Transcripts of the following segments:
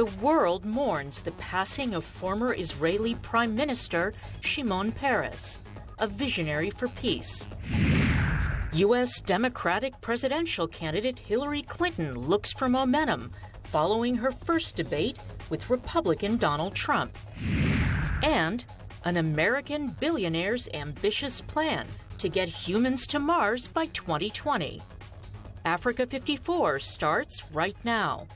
The world mourns the passing of former Israeli Prime Minister Shimon Peres, a visionary for peace. U.S. Democratic presidential candidate Hillary Clinton looks for momentum following her first debate with Republican Donald Trump. And an American billionaire's ambitious plan to get humans to Mars by 2020. Africa 54 starts right now.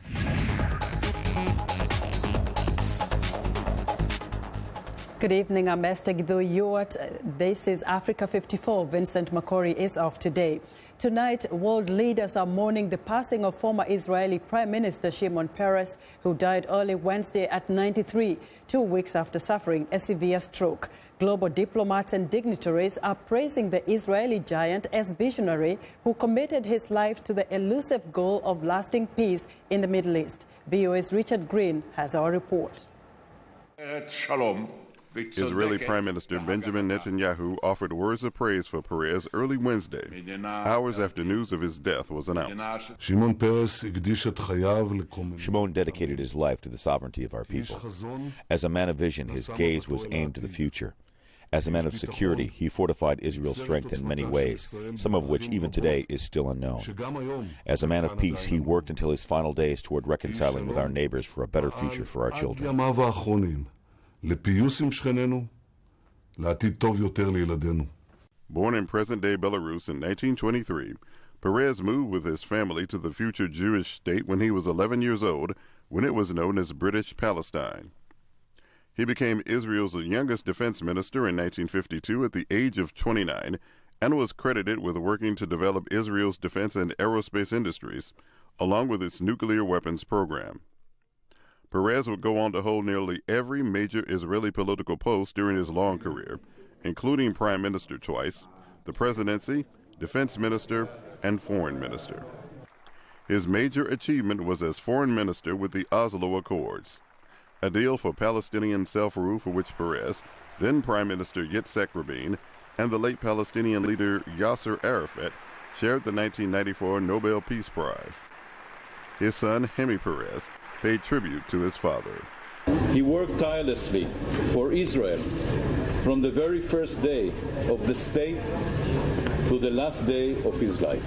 Good evening, I'm Esther Giduyot. This is Africa 54. Vincent Makori is off today. Tonight, world leaders are mourning the passing of former Israeli Prime Minister Shimon Peres, who died early Wednesday at 93, 2 weeks after suffering a severe stroke. Global diplomats and dignitaries are praising the Israeli giant as visionary who committed his life to the elusive goal of lasting peace in the Middle East. VOA's Richard Green has our report. Israeli Prime Minister Benjamin Netanyahu offered words of praise for Peres early Wednesday, hours after news of his death was announced. Shimon dedicated his life to the sovereignty of our people. As a man of vision, his gaze was aimed to the future. As a man of security, he fortified Israel's strength in many ways, some of which even today is still unknown. As a man of peace, he worked until his final days toward reconciling with our neighbors for a better future for our children. Born in present-day Belarus in 1923, Peres moved with his family to the future Jewish state when he was 11 years old, when it was known as British Palestine. He became Israel's youngest defense minister in 1952 at the age of 29 and was credited with working to develop Israel's defense and aerospace industries, along with its nuclear weapons program. Peres would go on to hold nearly every major Israeli political post during his long career, including prime minister twice, the presidency, defense minister, and foreign minister. His major achievement was as foreign minister with the Oslo Accords, a deal for Palestinian self-rule for which Peres, then Prime Minister Yitzhak Rabin, and the late Palestinian leader Yasser Arafat shared the 1994 Nobel Peace Prize. His son, Hemi Peres, paid tribute to his father. He worked tirelessly for Israel from the very first day of the state to the last day of his life.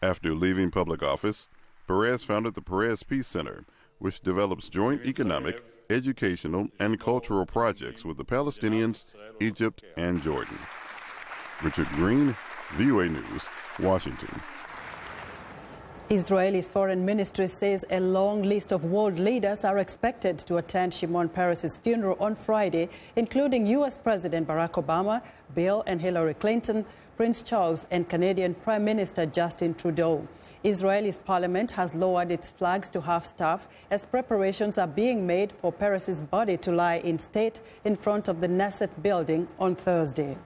After leaving public office, Peres founded the Peres Peace Center, which develops joint economic, educational, and cultural projects with the Palestinians, Egypt, and Jordan. Richard Green, VOA News, Washington. Israel's foreign ministry says a long list of world leaders are expected to attend Shimon Peres' funeral on Friday, including U.S. President Barack Obama, Bill and Hillary Clinton, Prince Charles, and Canadian Prime Minister Justin Trudeau. Israel's parliament has lowered its flags to half-staff as preparations are being made for Peres' body to lie in state in front of the Knesset building on Thursday.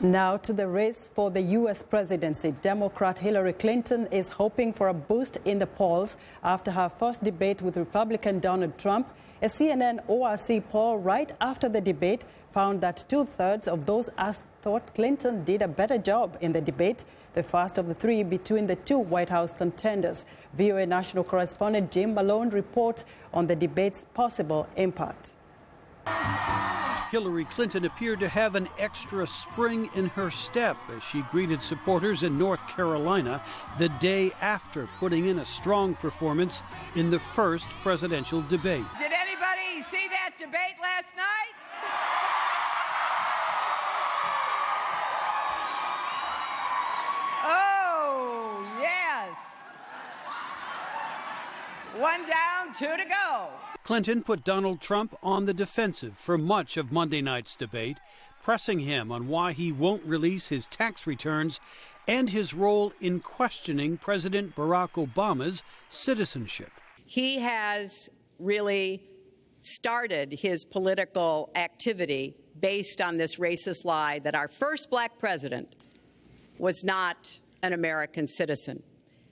Now to the race for the U.S. presidency. Democrat Hillary Clinton is hoping for a boost in the polls after her first debate with Republican Donald Trump. A CNN ORC poll right after the debate found that 2/3 of those asked thought Clinton did a better job in the debate, the first of the three between the two White House contenders. VOA national correspondent Jim Malone reports on the debate's possible impact. Hillary Clinton appeared to have an extra spring in her step as she greeted supporters in North Carolina the day after putting in a strong performance in the first presidential debate. Did anybody see that debate last night? Oh, yes. One down, two to go. Clinton put Donald Trump on the defensive for much of Monday night's debate, pressing him on why he won't release his tax returns and his role in questioning President Barack Obama's citizenship. He has really started his political activity based on this racist lie that our first black president was not an American citizen.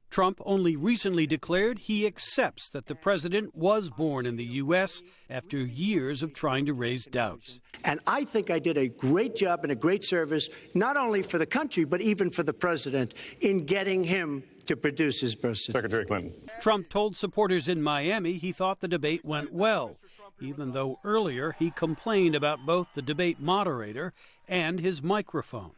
Trump only recently declared he accepts that the president was born in the U.S. after years of trying to raise doubts. And I think I did a great job and a great service, not only for the country, but even for the president in getting him to produce his birth certificate. Secretary Clinton. Trump told supporters in Miami he thought the debate went well, even though earlier he complained about both the debate moderator and his microphone.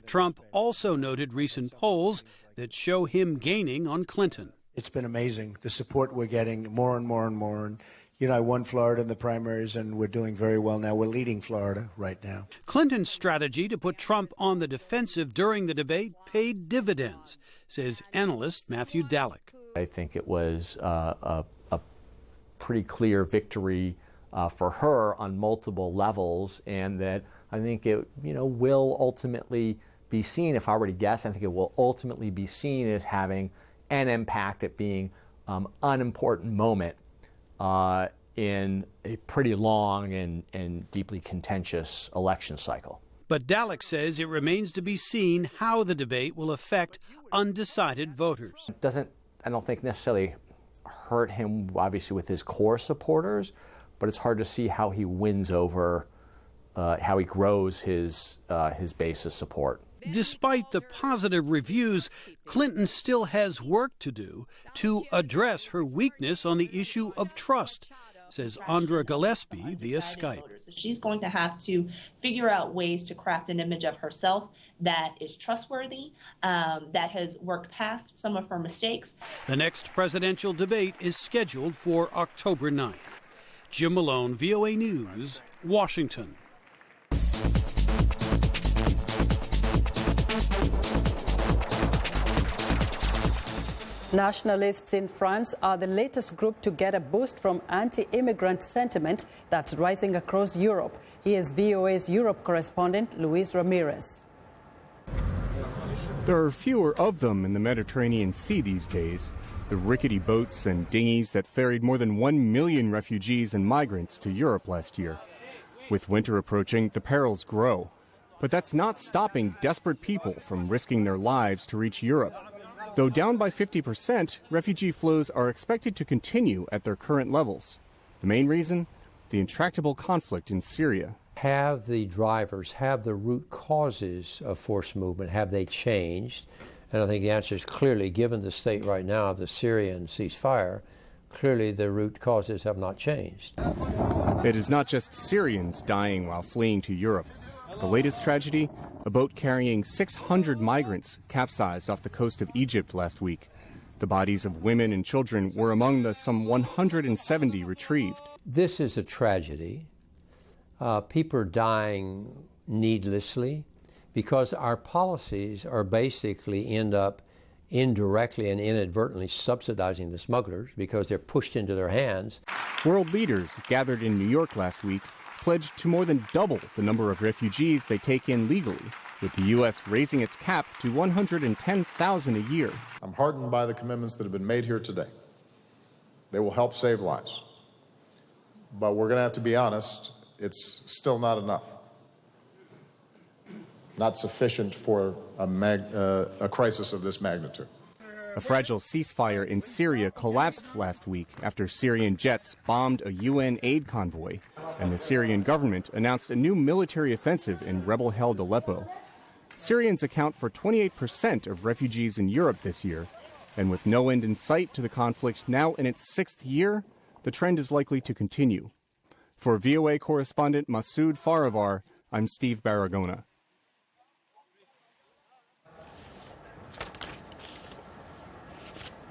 Trump also noted recent polls that show him gaining on Clinton. It's been amazing, the support we're getting more and more and more. And, you know, I won Florida in the primaries, and we're doing very well now. We're leading Florida right now. Clinton's strategy to put Trump on the defensive during the debate paid dividends, says analyst Matthew Dalek. I think it was a pretty clear victory for her on multiple levels, and that I think it, will ultimately be seen, if I were to guess, I think it will ultimately be seen as having an impact at being an unimportant moment in a pretty long and deeply contentious election cycle. But Dalek says it remains to be seen how the debate will affect undecided voters. It doesn't, I don't think, necessarily hurt him, obviously, with his core supporters, but it's hard to see how he wins over, how he grows his base of support. Despite the positive reviews, Clinton still has work to do to address her weakness on the issue of trust, says Andra Gillespie via Skype. She's going to have to figure out ways to craft an image of herself that is trustworthy, that has worked past some of her mistakes. The next presidential debate is scheduled for October 9th. Jim Malone, VOA News, Washington. Nationalists in France are the latest group to get a boost from anti-immigrant sentiment that's rising across Europe. Here's VOA's Europe correspondent, Luis Ramirez. There are fewer of them in the Mediterranean Sea these days. The rickety boats and dinghies that ferried more than 1 million refugees and migrants to Europe last year. With winter approaching, the perils grow. But that's not stopping desperate people from risking their lives to reach Europe. Though down by 50%, refugee flows are expected to continue at their current levels. The main reason? The intractable conflict in Syria. Have the drivers, have the root causes of forced movement, have they changed? And I think the answer is clearly, given the state right now of the Syrian ceasefire, clearly the root causes have not changed. It is not just Syrians dying while fleeing to Europe. The latest tragedy, a boat carrying 600 migrants capsized off the coast of Egypt last week. The bodies of women and children were among the some 170 retrieved. This is a tragedy. People are dying needlessly because our policies are basically end up indirectly and inadvertently subsidizing the smugglers because they're pushed into their hands. World leaders gathered in New York last week pledged to more than double the number of refugees they take in legally, with the U.S. raising its cap to 110,000 a year. I'm heartened by the commitments that have been made here today. They will help save lives. But we're going to have to be honest, it's still not enough. Not sufficient for a crisis of this magnitude. A fragile ceasefire in Syria collapsed last week after Syrian jets bombed a UN aid convoy, and the Syrian government announced a new military offensive in rebel-held Aleppo. Syrians account for 28% of refugees in Europe this year, and with no end in sight to the conflict now in its 6th year, the trend is likely to continue. For VOA correspondent Masoud Farivar, I'm Steve Baragona.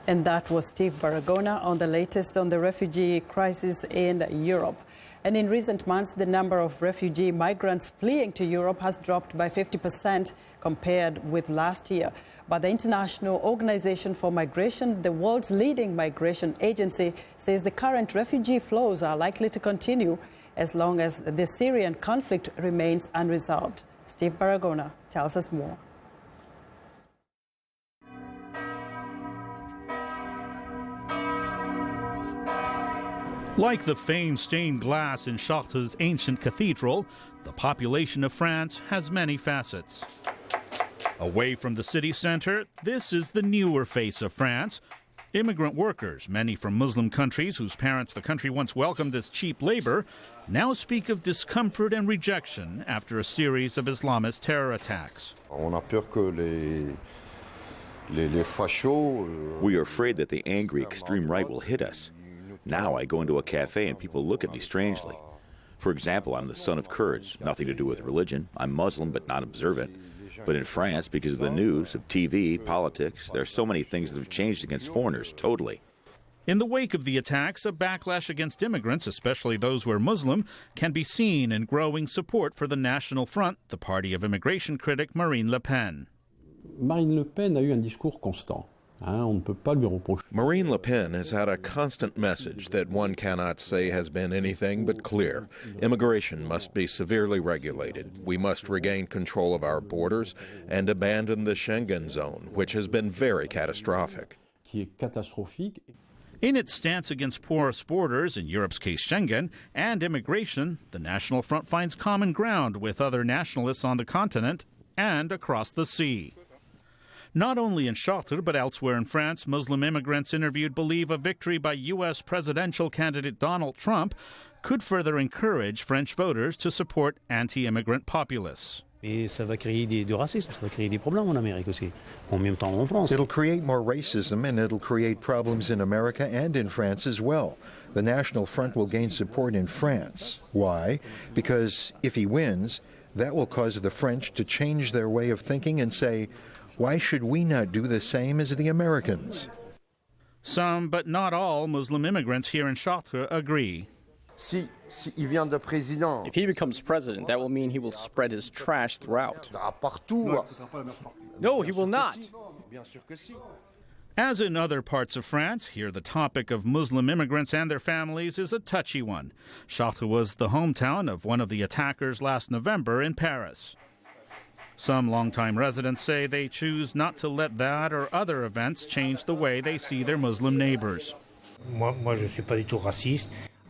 And that was Steve Baragona on the latest on the refugee crisis in Europe. And in recent months, the number of refugee migrants fleeing to Europe has dropped by 50% compared with last year. But the International Organization for Migration, the world's leading migration agency, says the current refugee flows are likely to continue as long as the Syrian conflict remains unresolved. Steve Baragona tells us more. Like the famed stained glass in Chartres' ancient cathedral, the population of France has many facets. Away from the city center, this is the newer face of France. Immigrant workers, many from Muslim countries whose parents the country once welcomed as cheap labor, now speak of discomfort and rejection after a series of Islamist terror attacks. We are afraid that the angry extreme right will hit us. Now I go into a cafe and people look at me strangely. For example, I'm the son of Kurds, nothing to do with religion. I'm Muslim but not observant. But in France, because of the news, of TV, politics, there are so many things that have changed against foreigners, totally. In the wake of the attacks, a backlash against immigrants, especially those who are Muslim, can be seen in growing support for the National Front, the party of immigration critic Marine Le Pen. Marine Le Pen a eu un discours constant. On ne peut pas lui reprocher. Marine Le Pen has had a constant message that one cannot say has been anything but clear. Immigration must be severely regulated. We must regain control of our borders and abandon the Schengen zone, which has been very catastrophic. Qui est catastrophique. In its stance against porous borders, in Europe's case Schengen, and immigration, the National Front finds common ground with other nationalists on the continent and across the sea. Not only in Chartres, but elsewhere in France, Muslim immigrants interviewed believe a victory by U.S. presidential candidate Donald Trump could further encourage French voters to support anti-immigrant populists. Ça va créer du racisme, ça va créer des problèmes en Amérique aussi, en même temps en France. It'll create more racism and it'll create problems in America and in France as well. The National Front will gain support in France. Why? Because if he wins, that will cause the French to change their way of thinking and say, why should we not do the same as the Americans? Some, but not all, Muslim immigrants here in Chartres agree. If he becomes president, that will mean he will spread his trash throughout. No, he will not. As in other parts of France, here the topic of Muslim immigrants and their families is a touchy one. Chartres was the hometown of one of the attackers last November in Paris. Some longtime residents say they choose not to let that or other events change the way they see their Muslim neighbors.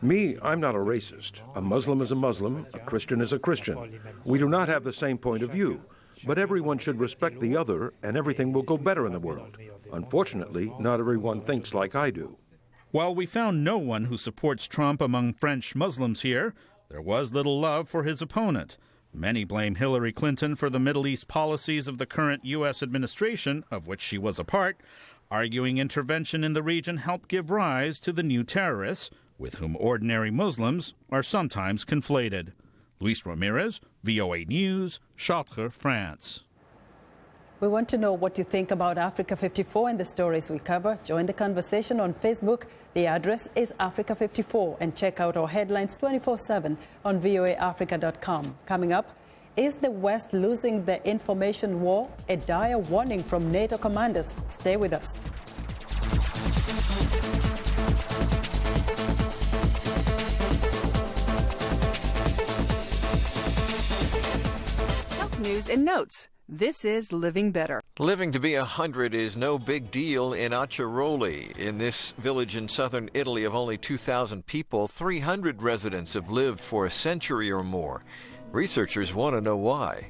Me, I'm not a racist. A Muslim is a Muslim, a Christian is a Christian. We do not have the same point of view, but everyone should respect the other and everything will go better in the world. Unfortunately, not everyone thinks like I do. While we found no one who supports Trump among French Muslims here, there was little love for his opponent. Many blame Hillary Clinton for the Middle East policies of the current U.S. administration, of which she was a part, arguing intervention in the region helped give rise to the new terrorists, with whom ordinary Muslims are sometimes conflated. Luis Ramirez, VOA News, Chartres, France. We want to know what you think about Africa 54 and the stories we cover. Join the conversation on Facebook. The address is Africa 54 and check out our headlines 24/7 on voaafrica.com. Coming up, is the West losing the information war? A dire warning from NATO commanders. Stay with us. Health news and notes. This is Living Better. Living to be 100 is no big deal in Acciaroli. In this village in southern Italy of only 2,000 people, 300 residents have lived for a century or more. Researchers want to know why.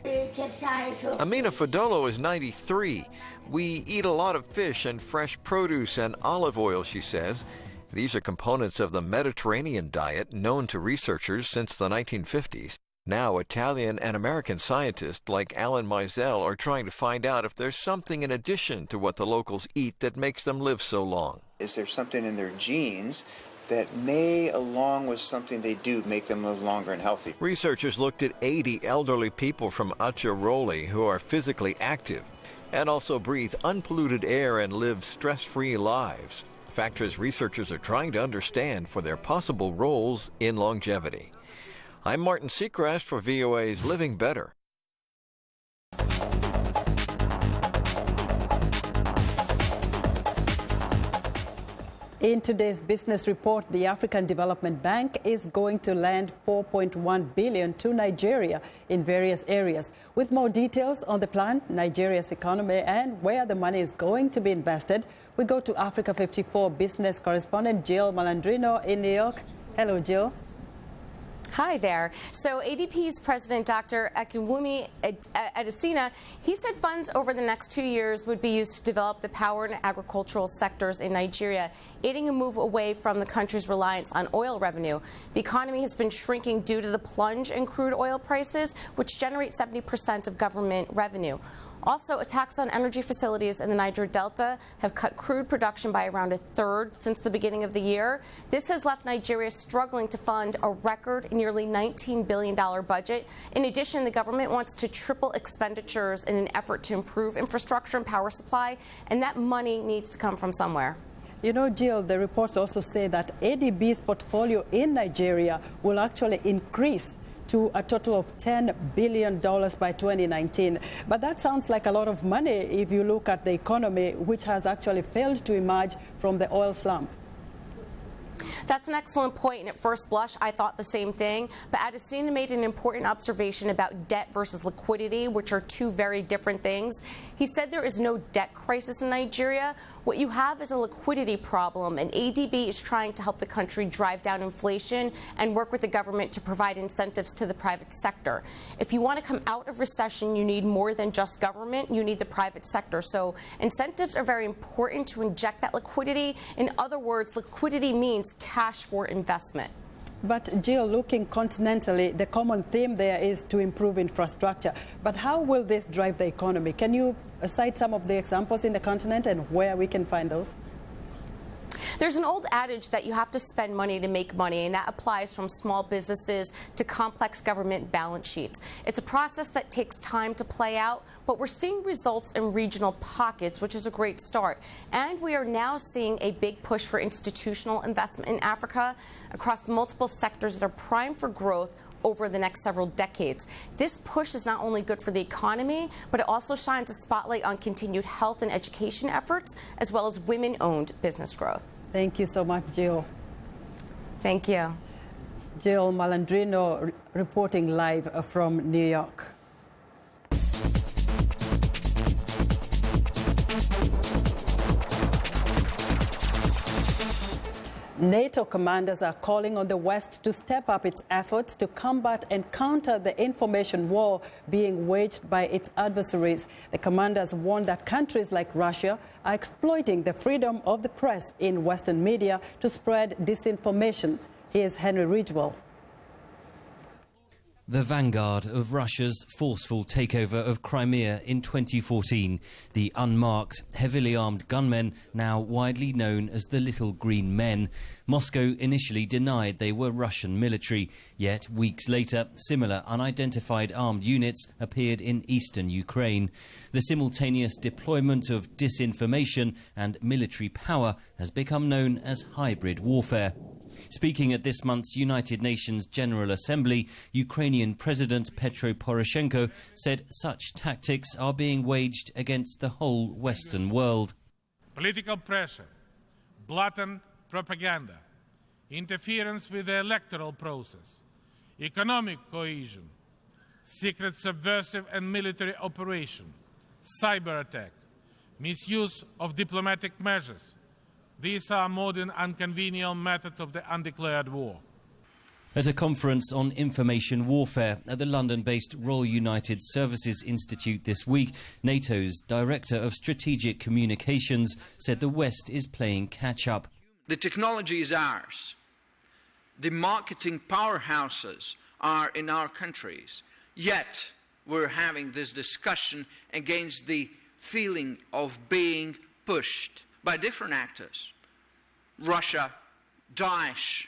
Amina Fodolo is 93. We eat a lot of fish and fresh produce and olive oil, she says. These are components of the Mediterranean diet known to researchers since the 1950s. Now, Italian and American scientists like Alan Mizell are trying to find out if there's something in addition to what the locals eat that makes them live so long. Is there something in their genes that may, along with something they do, make them live longer and healthy? Researchers looked at 80 elderly people from Acciaroli who are physically active and also breathe unpolluted air and live stress-free lives, factors researchers are trying to understand for their possible roles in longevity. I'm Martin Seacrest for VOA's Living Better. In today's business report, the African Development Bank is going to lend $4.1 billion to Nigeria in various areas. With more details on the plan, Nigeria's economy, and where the money is going to be invested, we go to Africa 54 business correspondent Jill Malandrino in New York. Hello, Jill. Hi there. So ADP's president, Dr. Akinwumi Adesina, he said funds over the next 2 years would be used to develop the power and agricultural sectors in Nigeria, aiding a move away from the country's reliance on oil revenue. The economy has been shrinking due to the plunge in crude oil prices, which generate 70% of government revenue. Also, attacks on energy facilities in the Niger Delta have cut crude production by around a third since the beginning of the year. This has left Nigeria struggling to fund a record nearly $19 billion budget. In addition, the government wants to triple expenditures in an effort to improve infrastructure and power supply, and that money needs to come from somewhere. You know, Jill, the reports also say that ADB's portfolio in Nigeria will actually increase to a total of $10 billion by 2019. But that sounds like a lot of money if you look at the economy, which has actually failed to emerge from the oil slump. That's an excellent point, and at first blush, I thought the same thing. But Adesina made an important observation about debt versus liquidity, which are two very different things. He said there is no debt crisis in Nigeria. What you have is a liquidity problem, and ADB is trying to help the country drive down inflation and work with the government to provide incentives to the private sector. If you want to come out of recession, you need more than just government. You need the private sector. So incentives are very important to inject that liquidity. In other words, liquidity means cash for investment. But Jill, looking continentally, the common theme there is to improve infrastructure. But how will this drive the economy? Can you cite some of the examples in the continent and where we can find those? There's an old adage that you have to spend money to make money, and that applies from small businesses to complex government balance sheets. It's a process that takes time to play out, but we're seeing results in regional pockets, which is a great start. And we are now seeing a big push for institutional investment in Africa across multiple sectors that are primed for growth over the next several decades. This push is not only good for the economy, but it also shines a spotlight on continued health and education efforts, as well as women-owned business growth. Thank you so much, Jill. Thank you. Jill Malandrino reporting live from New York. NATO commanders are calling on the West to step up its efforts to combat and counter the information war being waged by its adversaries. The commanders warn that countries like Russia are exploiting the freedom of the press in Western media to spread disinformation. Here's Henry Ridgewell. The vanguard of Russia's forceful takeover of Crimea in 2014, the unmarked, heavily armed gunmen, now widely known as the Little Green Men. Moscow initially denied they were Russian military, yet weeks later, similar unidentified armed units appeared in eastern Ukraine. The simultaneous deployment of disinformation and military power has become known as hybrid warfare. Speaking at this month's United Nations General Assembly, Ukrainian President Petro Poroshenko said such tactics are being waged against the whole Western world. Political pressure, blatant propaganda, interference with the electoral process, economic cohesion, secret subversive and military operation, cyber attack, misuse of diplomatic measures. These are modern and convenient methods of the undeclared war. At a conference on information warfare at the London-based Royal United Services Institute this week, NATO's Director of Strategic Communications said the West is playing catch-up. The technology is ours. The marketing powerhouses are in our countries. Yet we're having this discussion against the feeling of being pushed by different actors. Russia, Daesh,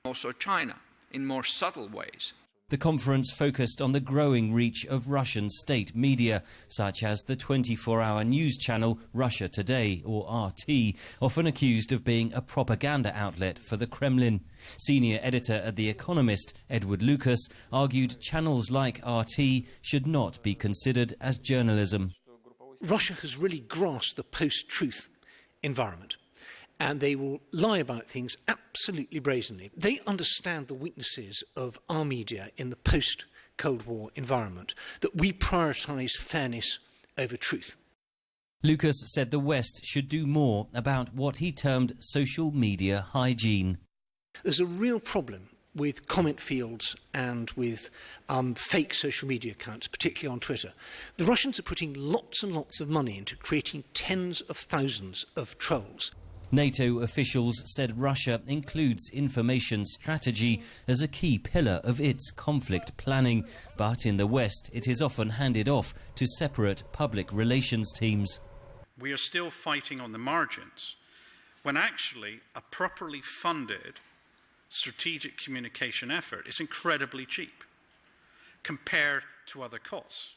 also China, in more subtle ways. The conference focused on the growing reach of Russian state media, such as the 24-hour news channel Russia Today, or RT, often accused of being a propaganda outlet for the Kremlin. Senior editor at The Economist, Edward Lucas, argued channels like RT should not be considered as journalism. Russia has really grasped the post-truth environment, and they will lie about things absolutely brazenly. They understand the weaknesses of our media in the post-Cold War environment, that we prioritise fairness over truth. Lucas said the West should do more about what he termed social media hygiene. There's a real problem with comment fields and with fake social media accounts, particularly on Twitter. The Russians are putting lots and lots of money into creating tens of thousands of trolls. NATO officials said Russia includes information strategy as a key pillar of its conflict planning, but in the West it is often handed off to separate public relations teams. We are still fighting on the margins, when actually a properly funded strategic communication effort is incredibly cheap compared to other costs.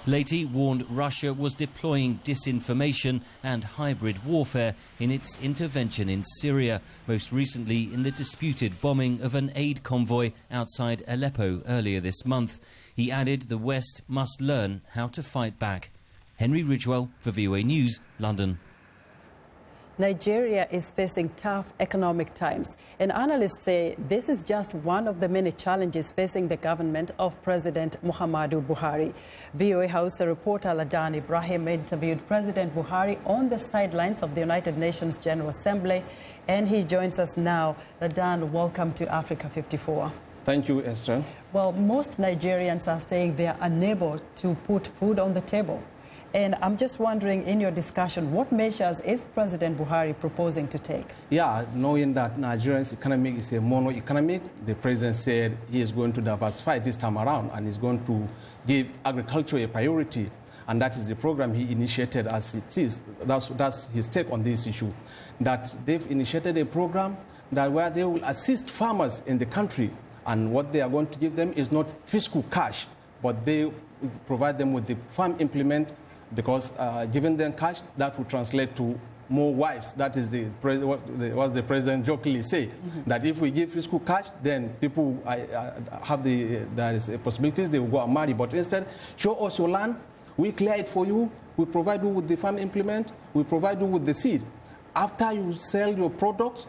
Leahy warned Russia was deploying disinformation and hybrid warfare in its intervention in Syria, most recently in the disputed bombing of an aid convoy outside Aleppo earlier this month. He added the West must learn how to fight back. Henry Ridgewell for VOA News, London. Nigeria is facing tough economic times, and analysts say this is just one of the many challenges facing the government of President Muhammadu Buhari. VOA House reporter Ladan Ibrahim interviewed President Buhari on the sidelines of the United Nations General Assembly, and he joins us now. Ladan, welcome to Africa 54. Thank you, Esther. Well, most Nigerians are saying they are unable to put food on the table. And I'm just wondering, in your discussion, what measures is President Buhari proposing to take? Yeah, knowing that Nigeria's economy is a mono-economic, the president said he is going to diversify this time around and is going to give agriculture a priority. And that is the program he initiated as it is. That's his take on this issue. That they've initiated a program that where they will assist farmers in the country. And what they are going to give them is not fiscal cash, but they provide them with the farm implement, because giving them cash, that will translate to more wives. That is what the president jokingly say, that if we give fiscal cash, then people there is a possibility they will go and marry. But instead, show us your land, we clear it for you, we provide you with the farm implement, we provide you with the seed. After you sell your products,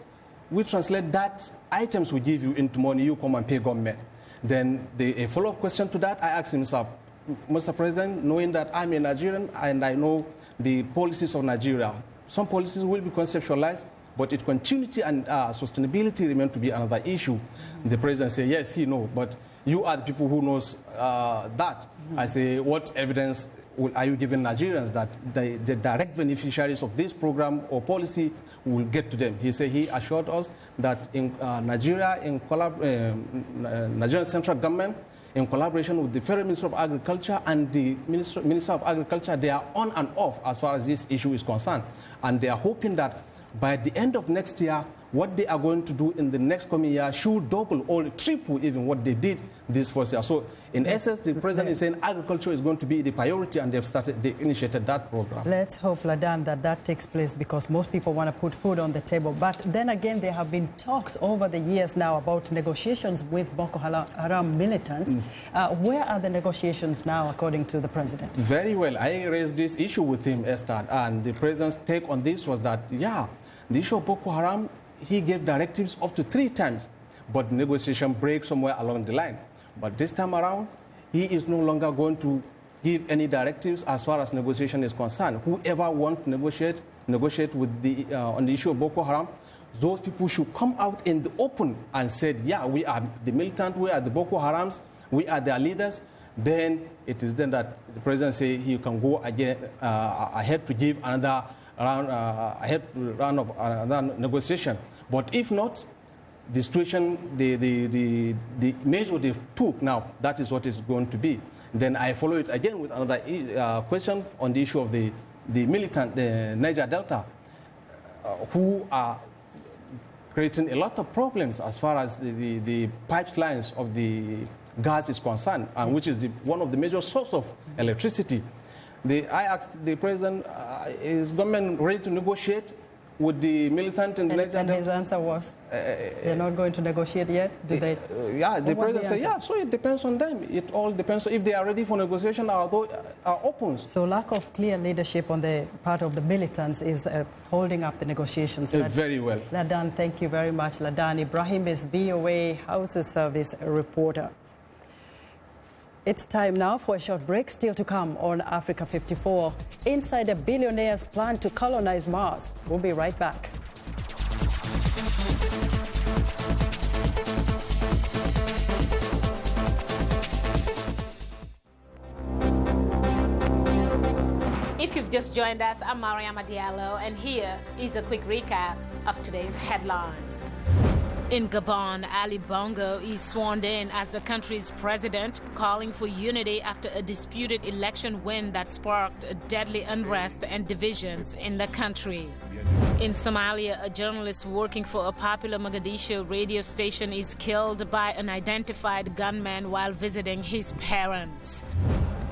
we translate that items we give you into money, you come and pay government. Then a follow-up question to that, I asked him, Mr. President, knowing that I'm a Nigerian and I know the policies of Nigeria, some policies will be conceptualized, but its continuity and sustainability remain to be another issue. The president said, yes, he knows, but you are the people who knows that. I say, what evidence are you giving Nigerians that the direct beneficiaries of this program or policy will get to them? He said he assured us that in Nigeria, Nigerian central government, in collaboration with the Federal Minister of Agriculture and the Minister of Agriculture, they are on and off as far as this issue is concerned. And they are hoping that by the end of next year, what they are going to do in the next coming year should double or triple even what they did this first year. So in essence, the president is saying agriculture is going to be the priority, and they've initiated that program. Let's hope, Ladan, that takes place, because most people want to put food on the table. But then again, there have been talks over the years now about negotiations with Boko Haram militants. Where are the negotiations now, according to the president? Very well. I raised this issue with him, Esther, and the president's take on this was that, yeah, the issue of Boko Haram, he gave directives up to 3 times, but negotiation breaks somewhere along the line. But this time around, he is no longer going to give any directives as far as negotiation is concerned. Whoever wants to negotiate with on the issue of Boko Haram, those people should come out in the open and say, yeah, we are the militant, we are the Boko Harams, we are their leaders. Then it is then that the president say he can go again ahead to give another round of another negotiation. But if not, the situation, the measure they took now, that is what is going to be. Then I follow it again with another question on the issue of the militant, the Niger Delta, who are creating a lot of problems as far as the pipelines of the gas is concerned, and which is one of the major sources of electricity. I asked the president, is government ready to negotiate with the militant in the Niger Delta? And his answer was, they're not going to negotiate yet? Did they? Yeah, the president said, yeah, so it depends on them. It all depends on if they are ready for negotiation or are open. So lack of clear leadership on the part of the militants is holding up the negotiations. Very well. Ladan, thank you very much. Ladan Ibrahim is VOA House Service reporter. It's time now for a short break. Still to come on Africa 54. Insider billionaires plan to colonize Mars. We'll be right back. If you've just joined us, I'm Mariama Diallo, and here is a quick recap of today's headlines. In Gabon, Ali Bongo is sworn in as the country's president, calling for unity after a disputed election win that sparked deadly unrest and divisions in the country. In Somalia, a journalist working for a popular Mogadishu radio station is killed by an unidentified gunman while visiting his parents.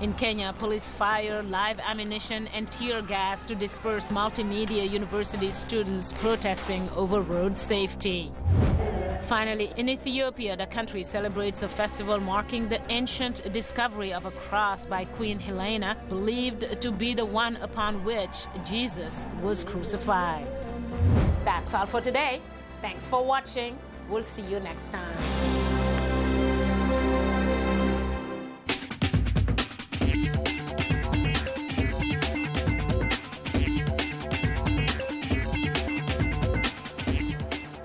In Kenya, police fire live ammunition and tear gas to disperse multimedia university students protesting over road safety. Finally, in Ethiopia, the country celebrates a festival marking the ancient discovery of a cross by Queen Helena, believed to be the one upon which Jesus was crucified. That's all for today. Thanks for watching. We'll see you next time.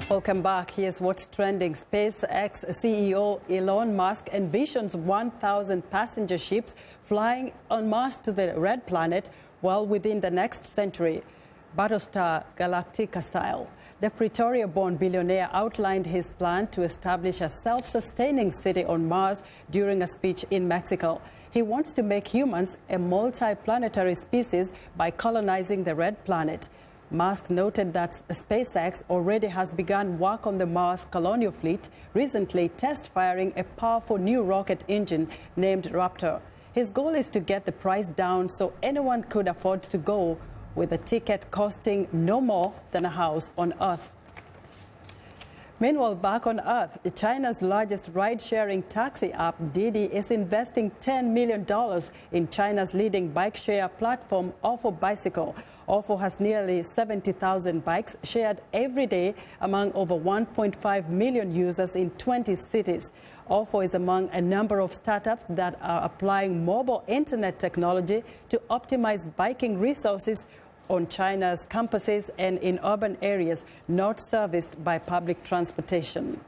Welcome back. Here's what's trending. SpaceX CEO Elon Musk envisions 1,000 passenger ships flying en masse to the red planet well within the next century, Battlestar Galactica style. The Pretoria-born billionaire outlined his plan to establish a self-sustaining city on Mars during a speech in Mexico. He wants to make humans a multi-planetary species by colonizing the red planet. Musk noted that SpaceX already has begun work on the Mars colonial fleet, recently test-firing a powerful new rocket engine named Raptor. His goal is to get the price down so anyone could afford to go, with a ticket costing no more than a house on Earth. Meanwhile, back on Earth, China's largest ride-sharing taxi app, Didi, is investing $10 million in China's leading bike-share platform, Ofo Bicycle. Ofo has nearly 70,000 bikes shared every day among over 1.5 million users in 20 cities. Ofo is among a number of startups that are applying mobile internet technology to optimize biking resources on China's campuses and in urban areas not serviced by public transportation.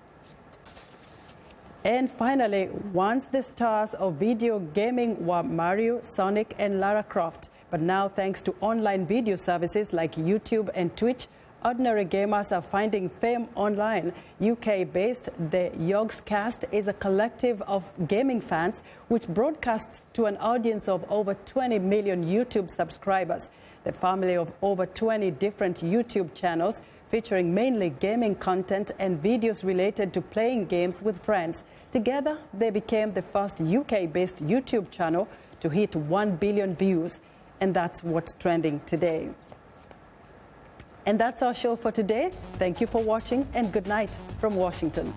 And finally, once the stars of video gaming were Mario, Sonic, and Lara Croft, but now thanks to online video services like YouTube and Twitch, ordinary gamers are finding fame online. UK-based The Yogscast is a collective of gaming fans which broadcasts to an audience of over 20 million YouTube subscribers. The family of over 20 different YouTube channels featuring mainly gaming content and videos related to playing games with friends. Together, they became the first UK-based YouTube channel to hit 1 billion views. And that's what's trending today. And that's our show for today. Thank you for watching and good night from Washington.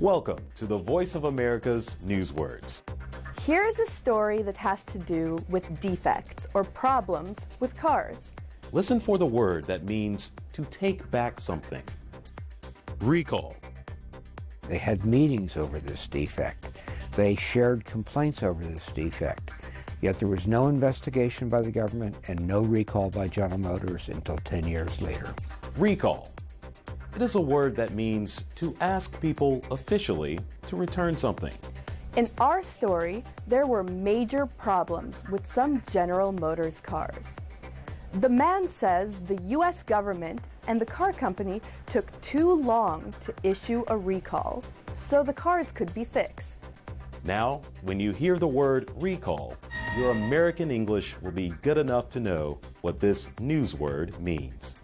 Welcome to the Voice of America's Newswords. Here is a story that has to do with defects or problems with cars. Listen for the word that means to take back something. Recall. They had meetings over this defect. They shared complaints over this defect. Yet there was no investigation by the government and no recall by General Motors until 10 years later. Recall. It is a word that means to ask people officially to return something. In our story, there were major problems with some General Motors cars. The man says the U.S. government and the car company took too long to issue a recall, so the cars could be fixed. Now, when you hear the word recall, your American English will be good enough to know what this news word means.